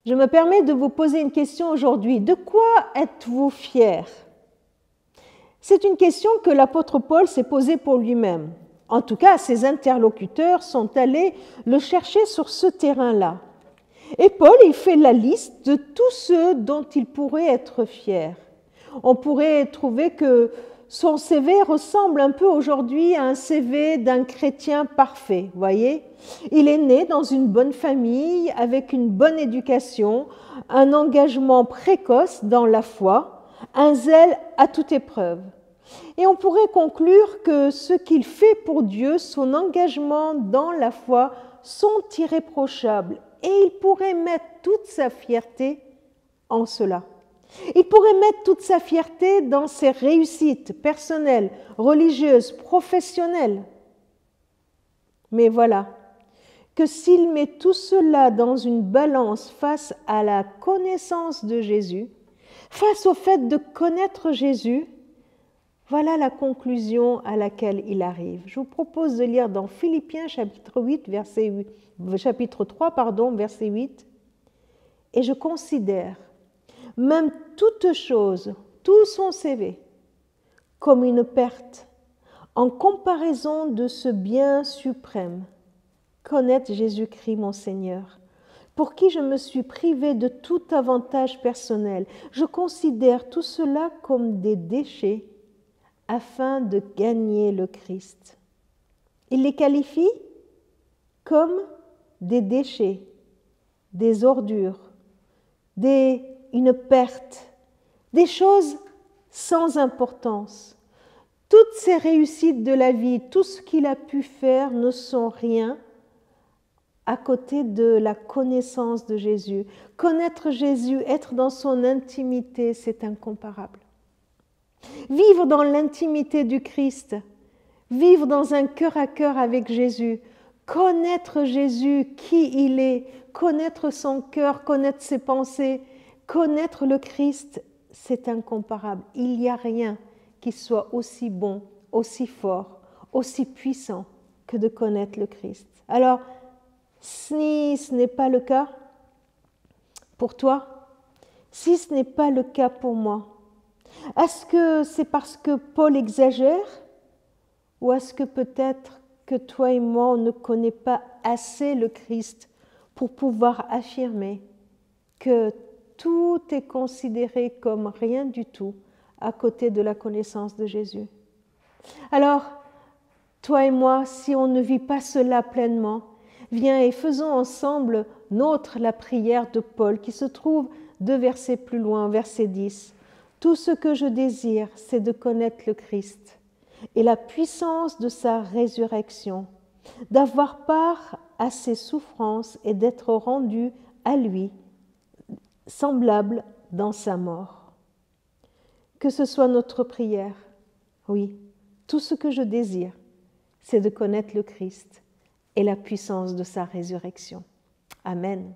je me permets de vous poser une question aujourd'hui. De quoi êtes-vous fiers? C'est une question que l'apôtre Paul s'est posée pour lui-même. En tout cas, ses interlocuteurs sont allés le chercher sur ce terrain-là. Et Paul, il fait la liste de tous ceux dont il pourrait être fier. On pourrait trouver que son CV ressemble un peu aujourd'hui à un CV d'un chrétien parfait, voyez. Il est né dans une bonne famille, avec une bonne éducation, un engagement précoce dans la foi, un zèle à toute épreuve. Et on pourrait conclure que ce qu'il fait pour Dieu, son engagement dans la foi, sont irréprochables. Et il pourrait mettre toute sa fierté en cela. Il pourrait mettre toute sa fierté dans ses réussites personnelles, religieuses, professionnelles. Mais voilà, que s'il met tout cela dans une balance face à la connaissance de Jésus, face au fait de connaître Jésus, voilà la conclusion à laquelle il arrive. Je vous propose de lire dans Philippiens chapitre 3, verset 8. Et je considère même toute chose, tout son CV, comme une perte en comparaison de ce bien suprême, connaître Jésus-Christ mon Seigneur, pour qui je me suis privé de tout avantage personnel. Je considère tout cela comme des déchets afin de gagner le Christ. Il les qualifie comme des déchets, des ordures, une perte, des choses sans importance. Toutes ces réussites de la vie, tout ce qu'il a pu faire ne sont rien à côté de la connaissance de Jésus. Connaître Jésus, être dans son intimité, c'est incomparable. Vivre dans l'intimité du Christ, vivre dans un cœur à cœur avec Jésus, connaître Jésus, qui il est, connaître son cœur, connaître ses pensées, connaître le Christ, c'est incomparable. Il n'y a rien qui soit aussi bon, aussi fort, aussi puissant que de connaître le Christ. Alors, si ce n'est pas le cas pour toi, si ce n'est pas le cas pour moi, est-ce que c'est parce que Paul exagère ou est-ce que peut-être que toi et moi, on ne connaît pas assez le Christ pour pouvoir affirmer que tout est considéré comme rien du tout à côté de la connaissance de Jésus? Alors, toi et moi, si on ne vit pas cela pleinement, viens et faisons ensemble nôtre la prière de Paul qui se trouve 2 versets plus loin, verset 10. Tout ce que je désire, c'est de connaître le Christ et la puissance de sa résurrection, d'avoir part à ses souffrances et d'être rendu à lui, semblable dans sa mort. Que ce soit notre prière, oui, tout ce que je désire, c'est de connaître le Christ et la puissance de sa résurrection. Amen.